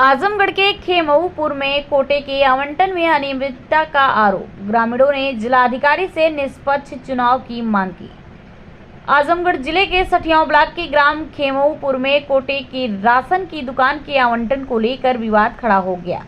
आजमगढ़ के खेमऊपुर में कोटे के आवंटन में अनियमितता का आरोप। ग्रामीणों ने जिलाधिकारी से निष्पक्ष चुनाव की मांग की। आजमगढ़ जिले के सठियाव ब्लॉक के ग्राम खेमऊपुर में कोटे की राशन की दुकान के आवंटन को लेकर विवाद खड़ा हो गया।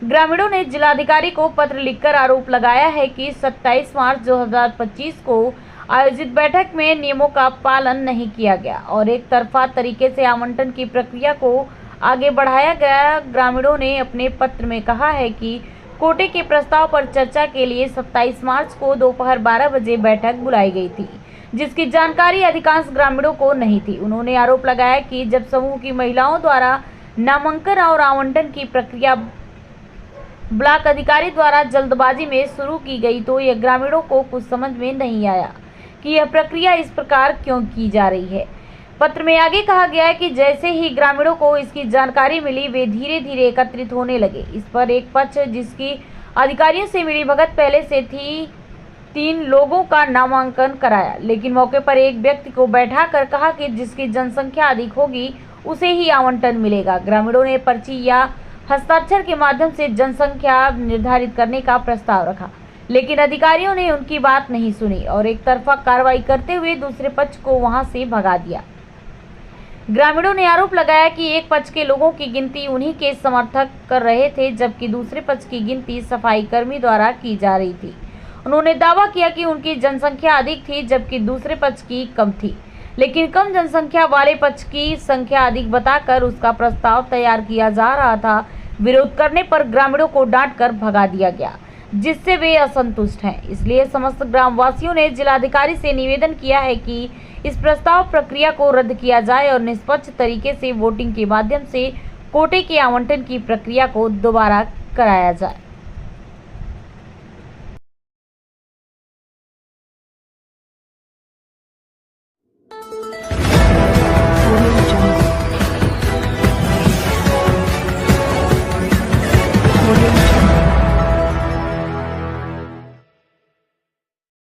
ग्रामीणों ने जिलाधिकारी को पत्र लिखकर आरोप लगाया है कि 27 मार्च 2025 को आयोजित बैठक में नियमों का पालन नहीं किया गया और एक तरफा तरीके से आवंटन की प्रक्रिया को आगे बढ़ाया गया। ग्रामीणों ने अपने पत्र में कहा है कि कोटे के प्रस्ताव पर चर्चा के लिए 27 मार्च को दोपहर 12 बजे बैठक बुलाई गई थी, जिसकी जानकारी अधिकांश ग्रामीणों को नहीं थी। उन्होंने आरोप लगाया कि जब समूह की महिलाओं द्वारा नामांकन और आवंटन की प्रक्रिया ब्लॉक अधिकारी द्वारा जल्दबाजी में शुरू की गई तो यह ग्रामीणों को कुछ समझ में नहीं आया कि यह प्रक्रिया इस प्रकार क्यों की जा रही है। पत्र में आगे कहा गया है कि जैसे ही ग्रामीणों को इसकी जानकारी मिली, वे धीरे धीरे एकत्रित होने लगे। इस पर एक पक्ष जिसकी अधिकारियों से मिली भगत पहले से थी, 3 लोगों का नामांकन कराया, लेकिन मौके पर एक व्यक्ति को बैठाकर कहा कि जिसकी जनसंख्या अधिक होगी उसे ही आवंटन मिलेगा। ग्रामीणों ने पर्ची या हस्ताक्षर के माध्यम से जनसंख्या निर्धारित करने का प्रस्ताव रखा, लेकिन अधिकारियों ने उनकी बात नहीं सुनी और एक तरफा कार्रवाई करते हुए दूसरे पक्ष को वहां से भगा दिया। ग्रामीणों ने आरोप लगाया कि एक पक्ष के लोगों की गिनती उन्हीं के समर्थक कर रहे थे, जबकि दूसरे पक्ष की गिनती सफाई कर्मी द्वारा की जा रही थी। उन्होंने दावा किया कि उनकी जनसंख्या अधिक थी, जबकि दूसरे पक्ष की कम थी, लेकिन कम जनसंख्या वाले पक्ष की संख्या अधिक बताकर उसका प्रस्ताव तैयार किया जा रहा था। विरोध करने पर ग्रामीणों को डांट कर भगा दिया गया, जिससे वे असंतुष्ट हैं। इसलिए समस्त ग्रामवासियों ने जिलाधिकारी से निवेदन किया है कि इस प्रस्ताव प्रक्रिया को रद्द किया जाए और निष्पक्ष तरीके से वोटिंग के माध्यम से कोटे के आवंटन की प्रक्रिया को दोबारा कराया जाए।